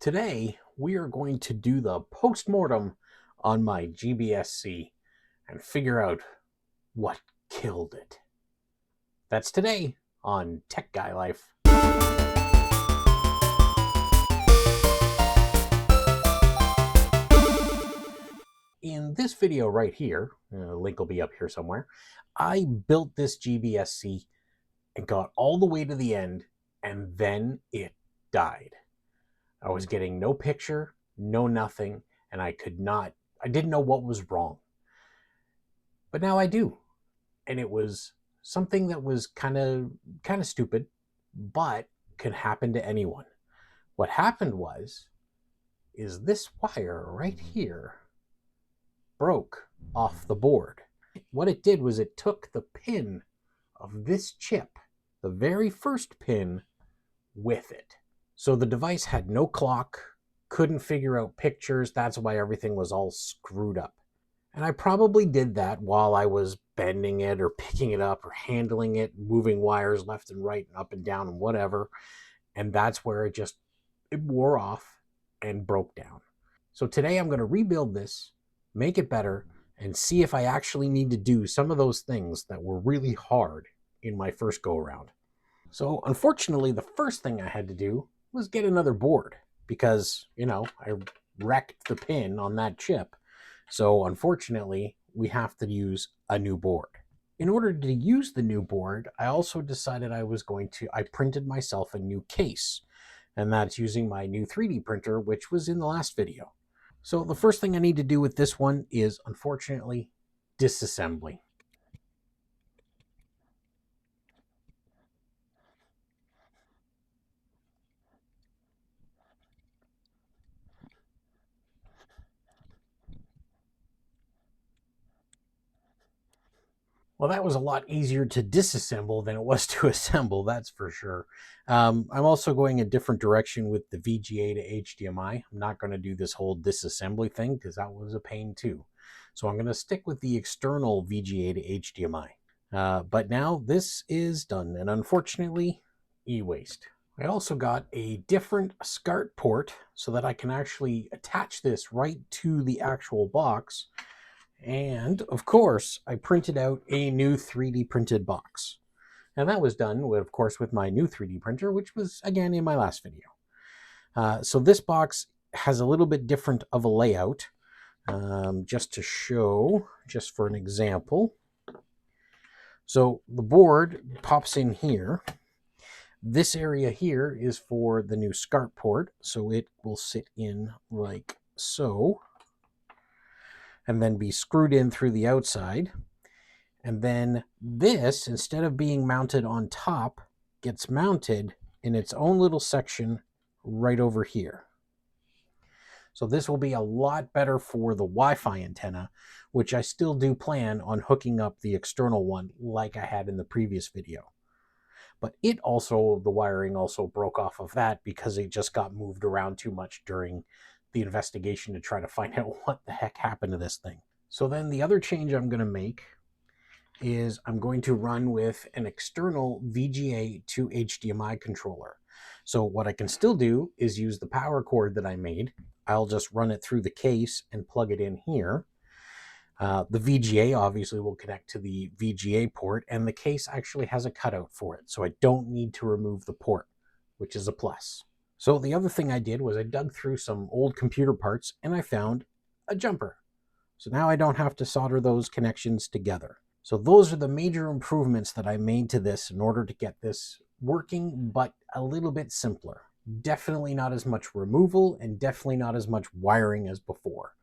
Today, we are going to do the post-mortem on my GBS-C and figure out what killed it. That's today on Tech Guy Life. In this video right here, link will be up here somewhere, I built this GBS-C and got all the way to the end, and then it died. I was getting no picture, no nothing, and I didn't know what was wrong. But now I do. And it was something that was kind of stupid, but could happen to anyone. What happened is this wire right here broke off the board. What it did was it took the pin of this chip, the very first pin, with it. So the device had no clock, couldn't figure out pictures. That's why everything was all screwed up. And I probably did that while I was bending it or picking it up or handling it, moving wires left and right and up and down and whatever. And that's where it wore off and broke down. So today I'm going to rebuild this, make it better, and see if I actually need to do some of those things that were really hard in my first go around. So unfortunately, the first thing I had to do was get another board because, I wrecked the pin on that chip. So unfortunately, we have to use a new board. In order to use the new board, I also decided I printed myself a new case, and that's using my new 3D printer, which was in the last video. So the first thing I need to do with this one is, unfortunately, disassembly. Well, that was a lot easier to disassemble than it was to assemble, that's for sure. I'm also going a different direction with the VGA to HDMI. I'm not going to do this whole disassembly thing because that was a pain too. So I'm going to stick with the external VGA to HDMI. But now this is done, and unfortunately, e-waste. I also got a different SCART port so that I can actually attach this right to the actual box. And of course, I printed out a new 3D printed box. And that was done, of course, with my new 3D printer, which was, again, in my last video. So this box has a little bit different of a layout, just to show, just for an example. So the board pops in here. This area here is for the new SCART port, so it will sit in like so, and then be screwed in through the outside. And then this, instead of being mounted on top, gets mounted in its own little section right over here. So this will be a lot better for the Wi-Fi antenna, which I still do plan on hooking up the external one like I had in the previous video. But the wiring also broke off of that because it just got moved around too much during the investigation to try to find out what the heck happened to this thing. So then the other change I'm going to make is I'm going to run with an external VGA to HDMI controller. So what I can still do is use the power cord that I made. I'll just run it through the case and plug it in here. The VGA obviously will connect to the VGA port, and the case actually has a cutout for it, so I don't need to remove the port, which is a plus. So the other thing I did was I dug through some old computer parts and I found a jumper. So now I don't have to solder those connections together. So those are the major improvements that I made to this in order to get this working, but a little bit simpler. Definitely not as much removal and definitely not as much wiring as before.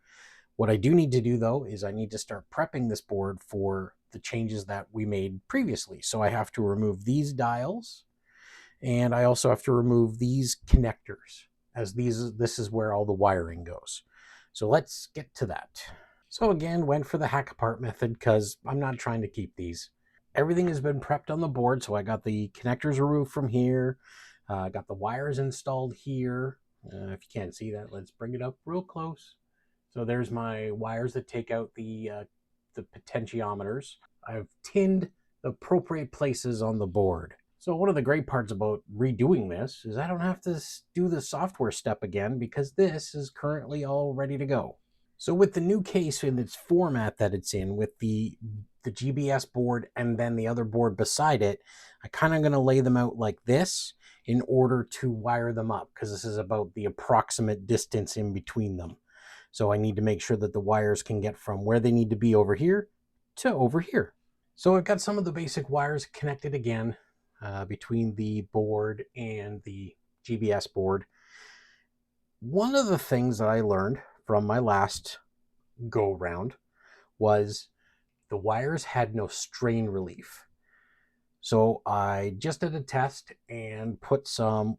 What I do need to do, though, is I need to start prepping this board for the changes that we made previously. So I have to remove these dials, and I also have to remove these connectors, as this is where all the wiring goes. So let's get to that. So again, went for the hack apart method because I'm not trying to keep these. Everything has been prepped on the board, so I got the connectors removed from here, got the wires installed here. If you can't see that, let's bring it up real close. So there's my wires that take out the potentiometers. I've tinned the appropriate places on the board. So one of the great parts about redoing this is I don't have to do the software step again because this is currently all ready to go. So with the new case in its format that it's in, with the GBS board and then the other board beside it, I kind of going to lay them out like this in order to wire them up, because this is about the approximate distance in between them. So I need to make sure that the wires can get from where they need to be over here to over here. So I've got some of the basic wires connected again between the board and the GBS board. One of the things that I learned from my last go round was the wires had no strain relief. So I just did a test and put some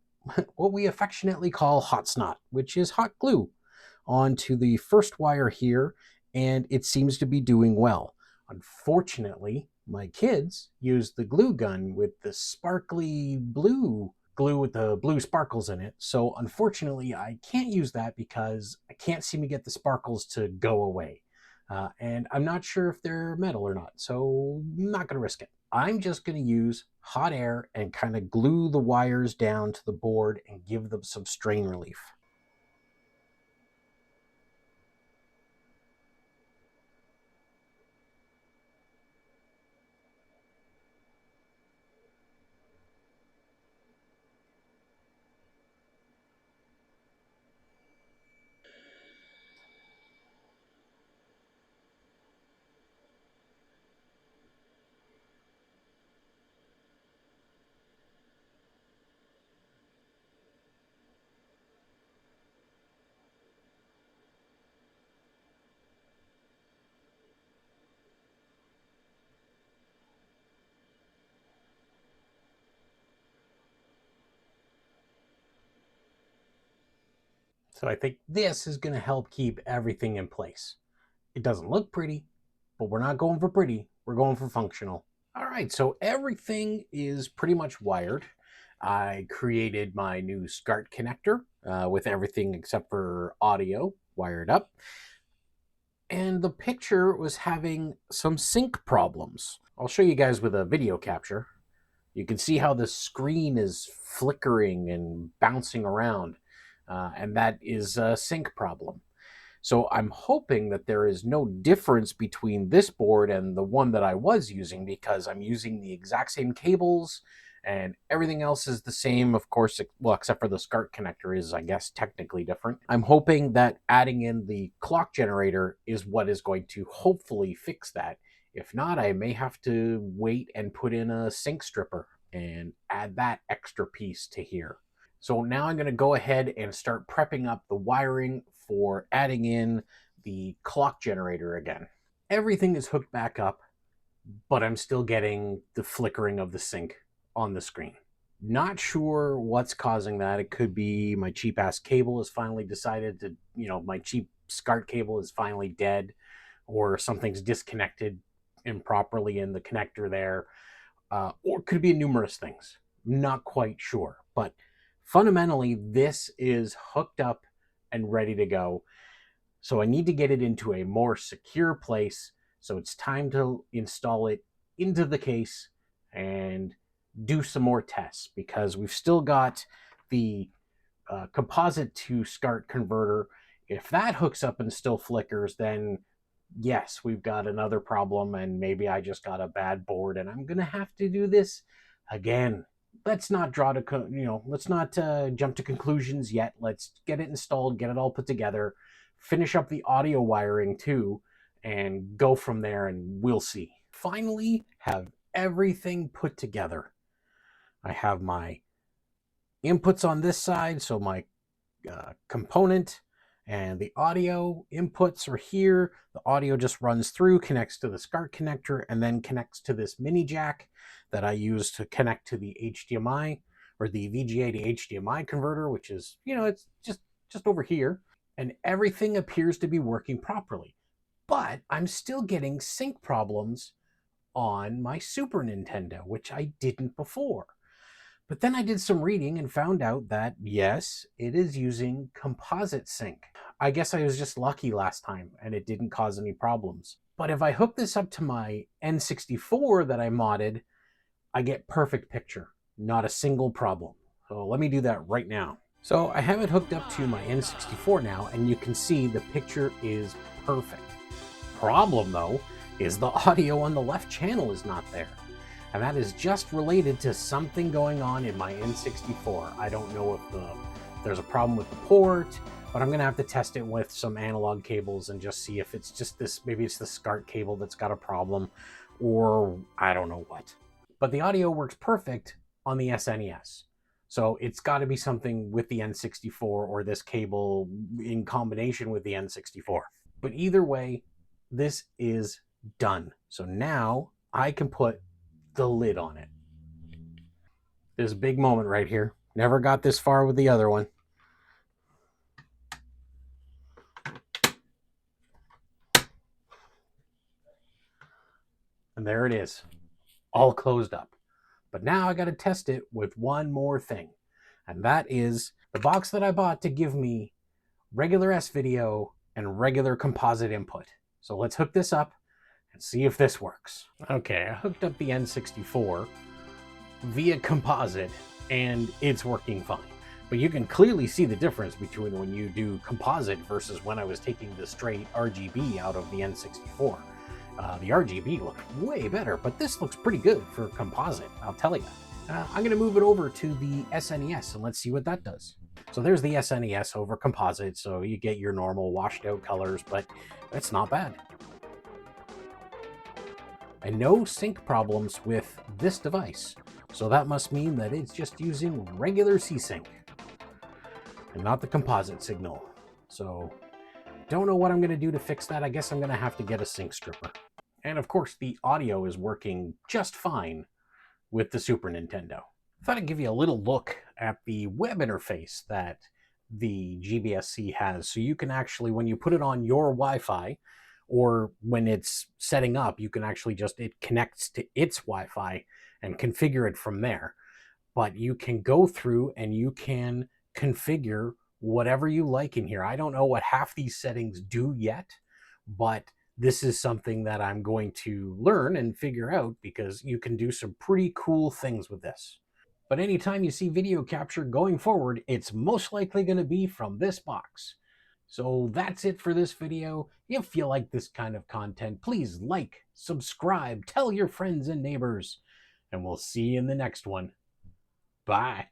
what we affectionately call hot snot, which is hot glue, onto the first wire here, and it seems to be doing well. Unfortunately, my kids used the glue gun with the sparkly blue glue with the blue sparkles in it. So unfortunately, I can't use that because I can't seem to get the sparkles to go away. And I'm not sure if they're metal or not, so I'm not going to risk it. I'm just going to use hot air and kind of glue the wires down to the board and give them some strain relief. So I think this is going to help keep everything in place. It doesn't look pretty, but we're not going for pretty. We're going for functional. All right, so everything is pretty much wired. I created my new SCART connector with everything except for audio wired up. And the picture was having some sync problems. I'll show you guys with a video capture. You can see how the screen is flickering and bouncing around, and that is a sync problem. So I'm hoping that there is no difference between this board and the one that I was using, because I'm using the exact same cables and everything else is the same, of course, well, except for the SCART connector is, I guess, technically different. I'm hoping that adding in the clock generator is what is going to hopefully fix that. If not, I may have to wait and put in a sync stripper and add that extra piece to here. So now I'm going to go ahead and start prepping up the wiring for adding in the clock generator again. Everything is hooked back up, but I'm still getting the flickering of the sync on the screen. Not sure what's causing that. It could be my cheap ass cable has finally decided to, my cheap SCART cable is finally dead, or something's disconnected improperly in the connector there, or it could be numerous things. Not quite sure, but fundamentally, this is hooked up and ready to go. So I need to get it into a more secure place. So it's time to install it into the case and do some more tests, because we've still got the composite to SCART converter. If that hooks up and still flickers, then yes, we've got another problem, and maybe I just got a bad board and I'm going to have to do this again. Let's not let's not jump to conclusions yet. Let's get it installed, get it all put together, finish up the audio wiring too, and go from there, and we'll see. Finally, have everything put together. I have my inputs on this side, so my component and the audio inputs are here. The audio just runs through, connects to the SCART connector, and then connects to this mini jack that I use to connect to the HDMI, or the VGA to HDMI converter, which is, it's just over here. And everything appears to be working properly. But I'm still getting sync problems on my Super Nintendo, which I didn't before. But then I did some reading and found out that, yes, it is using composite sync. I guess I was just lucky last time and it didn't cause any problems. But if I hook this up to my N64 that I modded, I get perfect picture. not a single problem. So let me do that right now. So I have it hooked up to my N64 now, and you can see the picture is perfect. Problem though is the audio on the left channel is not there. And that is just related to something going on in my N64. I don't know if there's a problem with the port, but I'm gonna have to test it with some analog cables and just see if it's just this, maybe it's the SCART cable that's got a problem, or I don't know what. But the audio works perfect on the SNES. So it's got to be something with the N64 or this cable in combination with the N64. But either way, this is done. So now I can put the lid on it. There's a big moment right here. Never got this far with the other one. And there it is, all closed up. But now I got to test it with one more thing. And that is the box that I bought to give me regular S-video and regular composite input. So let's hook this up and see if this works. Okay, I hooked up the N64 via composite and it's working fine. But you can clearly see the difference between when you do composite versus when I was taking the straight RGB out of the N64. The RGB looks way better, but this looks pretty good for composite, I'll tell you. I'm going to move it over to the SNES and let's see what that does. So there's the SNES over composite, so you get your normal washed out colors, but it's not bad. And no sync problems with this device. So that must mean that it's just using regular C-Sync and not the composite signal. So don't know what I'm going to do to fix that. I guess I'm going to have to get a sync stripper. And of course, the audio is working just fine with the Super Nintendo. I thought I'd give you a little look at the web interface that the GBS-C has. So you can actually, when you put it on your Wi-Fi, or when it's setting up, you can actually it connects to its Wi-Fi and configure it from there. But you can go through and you can configure whatever you like in here. I don't know what half these settings do yet, but this is something that I'm going to learn and figure out because you can do some pretty cool things with this. But anytime you see video capture going forward, it's most likely going to be from this box. So that's it for this video. If you like this kind of content, please like, subscribe, tell your friends and neighbors, and we'll see you in the next one. Bye.